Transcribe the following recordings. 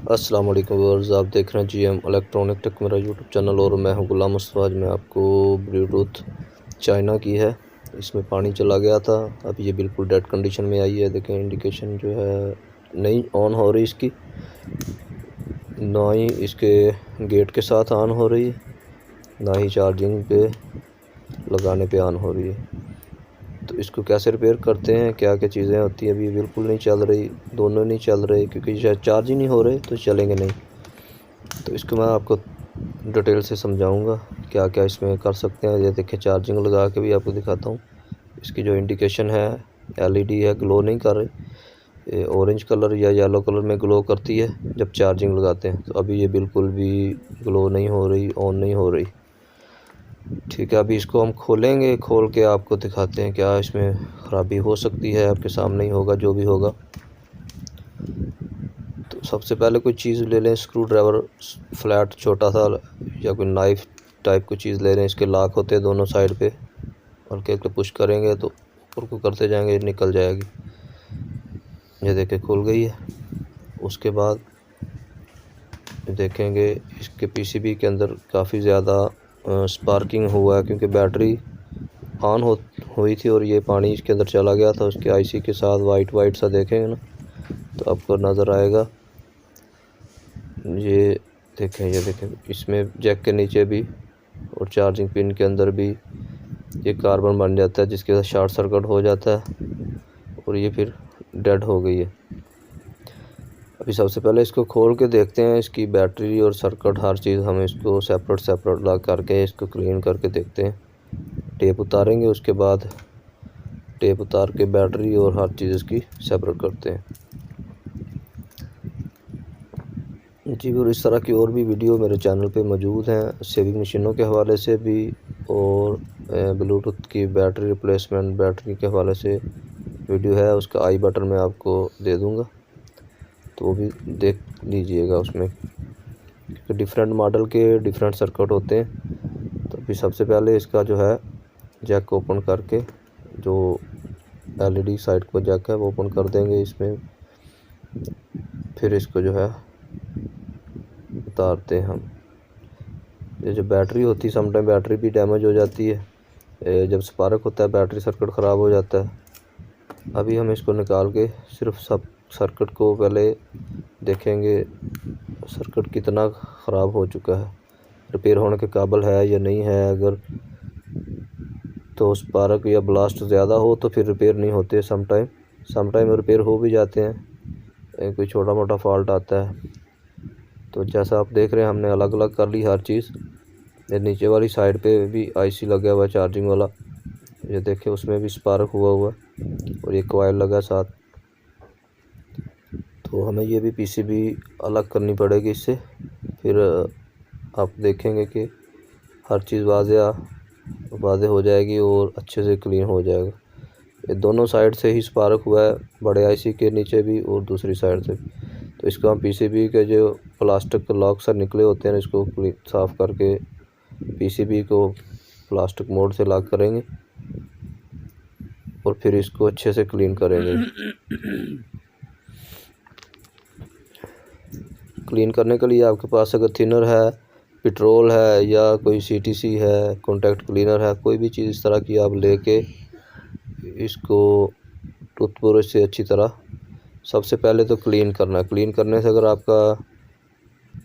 अस्सलाम वालेकुम व्यूअर्स, आप देख रहे हैं जीएम इलेक्ट्रॉनिक टेक मेरा यूट्यूब चैनल और मैं हूं गुलाम मुस्तफ़ा। आज मैं आपको ब्लूटूथ चाइना की है, इसमें पानी चला गया था। अब ये बिल्कुल डेड कंडीशन में आई है। देखें इंडिकेशन जो है नहीं ऑन हो रही इसकी, ना ही इसके गेट के साथ ऑन हो रही, ना ही चार्जिंग पे लगाने पे ऑन हो रही है। तो इसको कैसे रिपेयर करते हैं, क्या क्या चीज़ें होती हैं। अभी बिल्कुल नहीं चल रही, दोनों नहीं चल रहे क्योंकि शायद चार्ज ही नहीं हो रहे तो चलेंगे नहीं। तो इसको मैं आपको डिटेल से समझाऊंगा क्या क्या इसमें कर सकते हैं। ये देखिए चार्जिंग लगा के भी आपको दिखाता हूँ। इसकी जो इंडिकेशन है एलईडी है, ग्लो नहीं कर रही। ऑरेंज कलर या येलो कलर में ग्लो करती है जब चार्जिंग लगाते हैं। तो अभी ये बिल्कुल भी ग्लो नहीं हो रही, ऑन नहीं हो रही। ठीक है, अभी इसको हम खोलेंगे, खोल के आपको दिखाते हैं क्या इसमें ख़राबी हो सकती है। आपके सामने ही होगा जो भी होगा। तो सबसे पहले कोई चीज़ ले लें, स्क्रू ड्राइवर फ्लैट छोटा सा या कोई नाइफ टाइप की चीज़ ले लें। इसके लॉक होते हैं दोनों साइड पे, हल्के हल्के पुश करेंगे तो ऊपर को करते जाएंगे, निकल जाएगी। ये देखिए खुल गई है। उसके बाद देखेंगे इसके पीसीबी के अंदर काफ़ी ज़्यादा स्पार्किंग हुआ है क्योंकि बैटरी ऑन हुई थी और ये पानी इसके अंदर चला गया था। उसके आईसी के साथ वाइट सा देखेंगे ना तो आपको नज़र आएगा। ये देखें इसमें जैक के नीचे भी और चार्जिंग पिन के अंदर भी ये कार्बन बन जाता है, जिसके साथ शॉर्ट सर्किट हो जाता है और ये फिर डेड हो गई है। अभी सबसे पहले इसको खोल के देखते हैं, इसकी बैटरी और सर्किट हर चीज़ हम इसको सेपरेट लगा करके इसको क्लीन करके देखते हैं। टेप उतारेंगे, उसके बाद टेप उतार के बैटरी और हर चीज़ इसकी सेपरेट करते हैं जी। और इस तरह की और भी वीडियो मेरे चैनल पे मौजूद हैं, सेविंग मशीनों के हवाले से भी और ब्लूटूथ की बैटरी रिप्लेसमेंट बैटरी के हवाले से वीडियो है। उसका आई बटन मैं आपको दे दूंगा, तो वो भी देख लीजिएगा। उसमें डिफरेंट मॉडल के डिफरेंट सर्किट होते हैं। तो अभी सबसे पहले इसका जो है जैक ओपन करके, जो एलईडी साइड को जैक है वो ओपन कर देंगे इसमें। फिर इसको जो है उतारते हैं हम। ये जो बैटरी होती है, समटाइम बैटरी भी डैमेज हो जाती है। जब स्पार्क होता है बैटरी सर्किट ख़राब हो जाता है। अभी हम इसको निकाल के सिर्फ सब सर्किट को पहले देखेंगे, सर्किट कितना ख़राब हो चुका है, रिपेयर होने के काबिल है या नहीं है। अगर तो स्पार्क या ब्लास्ट ज़्यादा हो तो फिर रिपेयर नहीं होते। समटाइम रिपेयर हो भी जाते हैं, कोई छोटा मोटा फॉल्ट आता है। तो जैसा आप देख रहे हैं हमने अलग अलग कर ली हर चीज़। ये नीचे वाली साइड पे भी आईसी लगा हुआ है चार्जिंग वाला, ये देखें उसमें भी स्पार्क हुआ और ये कॉइल लगा साथ। तो हमें ये भी पीसीबी अलग करनी पड़ेगी इससे। फिर आप देखेंगे कि हर चीज़ वाज़े हो जाएगी और अच्छे से क्लीन हो जाएगा। ये दोनों साइड से ही स्पार्क हुआ है, बड़े आईसी के नीचे भी और दूसरी साइड से भी। तो इसको हम पीसीबी के जो प्लास्टिक के लॉक से निकले होते हैं, इसको साफ़ करके पीसीबी को प्लास्टिक मोड से लॉक करेंगे और फिर इसको अच्छे से क्लीन करेंगे। क्लीन करने के लिए आपके पास अगर थिनर है, पेट्रोल है या कोई सीटीसी है, कॉन्टैक्ट क्लीनर है, कोई भी चीज़ इस तरह की आप लेके इसको टूथब्रश से अच्छी तरह सबसे पहले तो क्लीन करना है। क्लीन करने से अगर आपका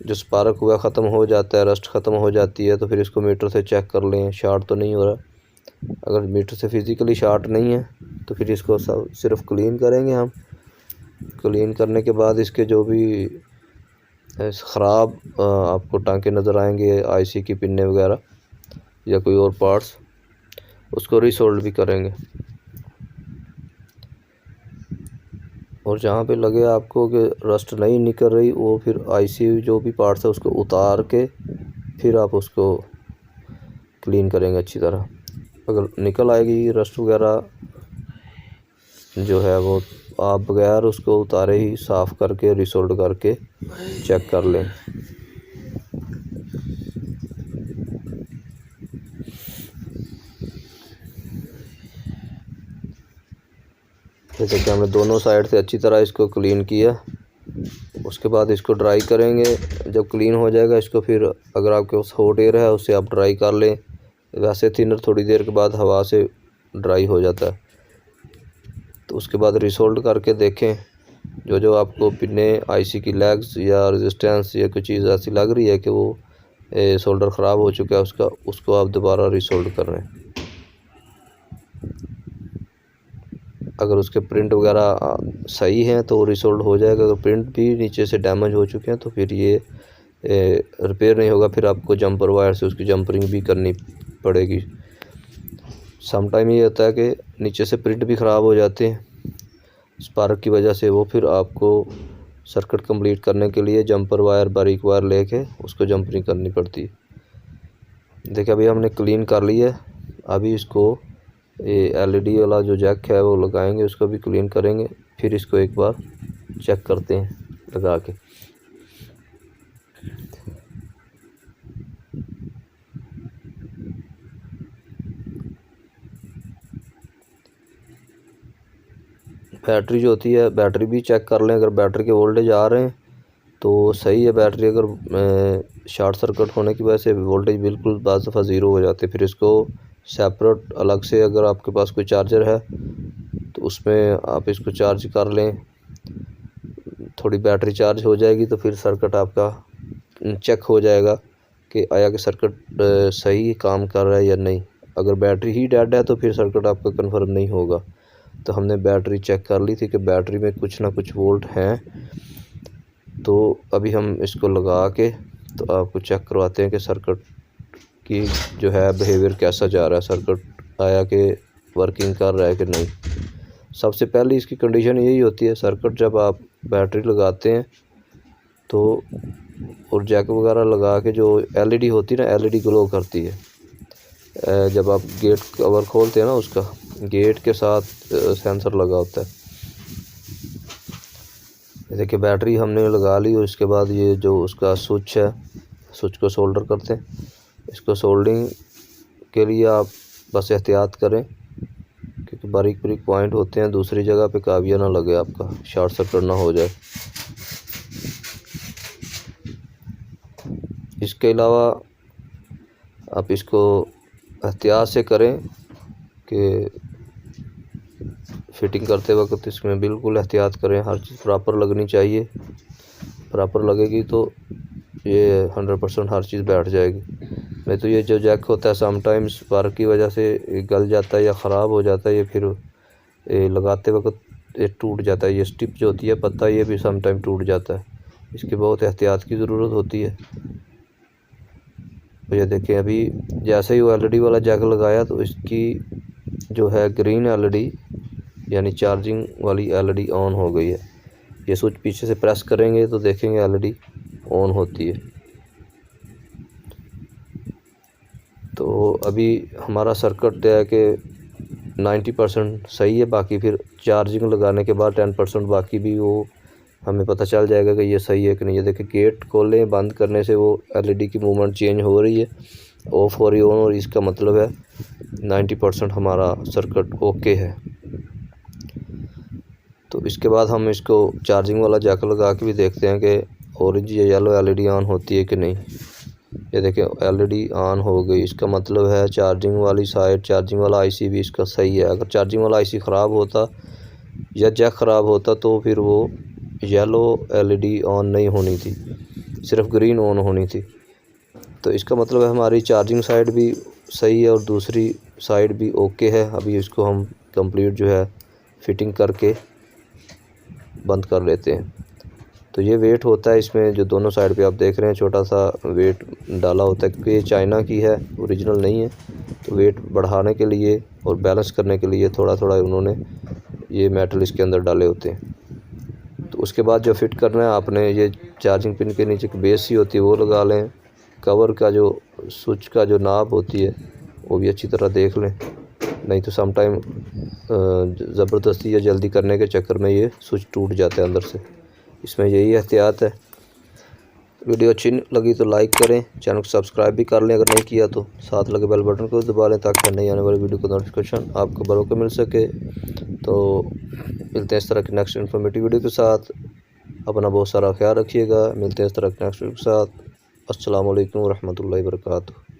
जो स्पार्क हुआ ख़त्म हो जाता है, रस्ट ख़त्म हो जाती है, तो फिर इसको मीटर से चेक कर लें शॉर्ट तो नहीं हो रहा। अगर मीटर से फिज़िकली शॉर्ट नहीं है तो फिर इसको सिर्फ क्लीन करेंगे हम। क्लीन करने के बाद इसके जो भी ख़राब आपको टांके नज़र आएंगे, आईसी की पिन्ने वगैरह या कोई और पार्ट्स, उसको रीसोल्ड भी करेंगे। और जहाँ पे लगे आपको कि रस्ट नहीं निकल रही, वो फिर आईसी जो भी पार्ट्स है उसको उतार के फिर आप उसको क्लीन करेंगे अच्छी तरह। अगर निकल आएगी रस्ट वगैरह जो है वो आप बगैर उसको उतारे ही साफ़ करके रिसोल्ड करके चेक कर लें। जैसे कि हमने दोनों साइड से अच्छी तरह इसको क्लीन किया। उसके बाद इसको ड्राई करेंगे। जब क्लीन हो जाएगा इसको फिर अगर आपके पास हॉट एयर है उससे आप ड्राई कर लें। वैसे थिनर थोड़ी देर के बाद हवा से ड्राई हो जाता है। तो उसके बाद रिसोल्ड करके देखें, जो आपको पिने आईसी की लेग्स या रेजिस्टेंस या कोई चीज़ ऐसी लग रही है कि वो सोल्डर ख़राब हो चुका है उसको आप दोबारा रिसोल्ड कर रहे हैं। अगर उसके प्रिंट वगैरह सही हैं तो रिसोल्ड हो जाएगा। अगर प्रिंट भी नीचे से डैमेज हो चुके हैं तो फिर ये रिपेयर नहीं होगा। फिर आपको जंपर वायर से उसकी जंपरिंग भी करनी पड़ेगी। समटाइम ये होता है कि नीचे से प्रिंट भी ख़राब हो जाते हैं स्पार्क की वजह से। वो फिर आपको सर्किट कंप्लीट करने के लिए जंपर वायर बारीक वायर लेके उसको जंपरिंग करनी पड़ती है। देखिए अभी हमने क्लीन कर लिया है। अभी इसको एलईडी वाला जो जैक है वो लगाएंगे, उसको भी क्लीन करेंगे। फिर इसको एक बार चेक करते हैं लगा के। बैटरी जो होती है बैटरी भी चेक कर लें। अगर बैटरी के वोल्टेज आ रहे हैं तो सही है। बैटरी अगर शॉर्ट सर्किट होने की वजह से वोल्टेज बिल्कुल बाज़ दफ़ा ज़ीरो हो जाते हैं। फिर इसको सेपरेट अलग से अगर आपके पास कोई चार्जर है तो उसमें आप इसको चार्ज कर लें। थोड़ी बैटरी चार्ज हो जाएगी तो फिर सर्किट आपका चेक हो जाएगा कि आया कि सर्किट सही काम कर रहा है या नहीं। अगर बैटरी ही डेड है तो फिर सर्किट आपका कन्फर्म नहीं होगा। तो हमने बैटरी चेक कर ली थी कि बैटरी में कुछ ना कुछ वोल्ट हैं। तो अभी हम इसको लगा के तो आपको चेक करवाते हैं कि सर्किट की जो है बिहेवियर कैसा जा रहा है, सर्किट आया कि वर्किंग कर रहा है कि नहीं। सबसे पहले इसकी कंडीशन यही होती है, सर्किट जब आप बैटरी लगाते हैं तो और जैक वगैरह लगा के जो एलईडी होती है ना, एलईडी ग्लो करती है। जब आप गेट कवर खोलते हैं ना, उसका गेट के साथ सेंसर लगा होता है। देखिए बैटरी हमने लगा ली और इसके बाद ये जो उसका स्विच है, स्विच को सोल्डर करते हैं। इसको सोल्डिंग के लिए आप बस एहतियात करें क्योंकि बारीक बारीक पॉइंट होते हैं, दूसरी जगह पे काबिया ना लगे, आपका शॉर्ट सर्किट ना हो जाए। इसके अलावा आप इसको एहतियात से करें कि फिटिंग करते वक्त इसमें बिल्कुल एहतियात करें। हर चीज़ प्रॉपर लगनी चाहिए। प्रॉपर लगेगी तो ये 100% हर चीज़ बैठ जाएगी। नहीं तो ये जो जैक होता है समटाइम्स स्पार्क की वजह से गल जाता है या ख़राब हो जाता है। ये फिर लगाते वक्त ये टूट जाता है। ये स्टिप जो होती है पत्ता, ये भी समटाइम टूट जाता है। इसकी बहुत एहतियात की ज़रूरत होती है। तो ये देखें अभी जैसे ही वो एलईडी वाला जैक लगाया तो इसकी जो है ग्रीन एलईडी यानी चार्जिंग वाली एलईडी ऑन हो गई है। ये स्विच पीछे से प्रेस करेंगे तो देखेंगे एलईडी ऑन होती है। तो अभी हमारा सर्किट है कि 90% सही है। बाकी फिर चार्जिंग लगाने के बाद 10% बाकी भी वो हमें पता चल जाएगा कि ये सही है कि नहीं। ये देखिए गेट खोलने बंद करने से वो एलईडी की मूवमेंट चेंज हो रही है, ऑफ हो रही है ऑन, और इसका मतलब है 90% हमारा सर्किट ओके है। तो इसके बाद हम इसको चार्जिंग वाला जैक लगा के भी देखते हैं कि ऑरेंज या येलो एलईडी ऑन होती है कि नहीं। ये देखें एलईडी ऑन हो गई, इसका मतलब है चार्जिंग वाली साइड, चार्जिंग वाला आईसी भी इसका सही है। अगर चार्जिंग वाला आईसी ख़राब होता या जैक ख़राब होता तो फिर वो येलो एलईडी ऑन नहीं होनी थी, सिर्फ ग्रीन ऑन होनी थी। तो इसका मतलब है हमारी चार्जिंग साइड भी सही है और दूसरी साइड भी ओके है। अभी इसको हम कंप्लीट जो है फिटिंग करके बंद कर लेते हैं। तो ये वेट होता है इसमें, जो दोनों साइड पे आप देख रहे हैं छोटा सा वेट डाला होता है क्योंकि ये चाइना की है, ओरिजिनल नहीं है। तो वेट बढ़ाने के लिए और बैलेंस करने के लिए थोड़ा थोड़ा उन्होंने ये मेटल इसके अंदर डाले होते हैं। तो उसके बाद जो फिट करना है आपने, ये चार्जिंग पिन के नीचे की बेस ही होती है वो लगा लें। कवर का जो स्विच का जो नाब होती है वो भी अच्छी तरह देख लें, नहीं तो समटाइम ज़बरदस्ती या जल्दी करने के चक्कर में ये स्विच टूट जाता है अंदर से। इसमें यही एहतियात है। वीडियो अच्छी लगी तो लाइक करें, चैनल को सब्सक्राइब भी कर लें अगर नहीं किया तो, साथ लगे बेल बटन को दबा लें ताकि नई आने वाली वीडियो को नोटिफिकेशन आपको बरोबर मिल सके। तो मिलते हैं इस तरह की नेक्स्ट इन्फॉर्मेटिव वीडियो के साथ। अपना बहुत सारा ख्याल रखिएगा। मिलते हैं इस तरह के नेक्स्ट वीडियो के साथ। अस्सलाम वालेकुम रहमतुल्लाहि व बरकातुहू।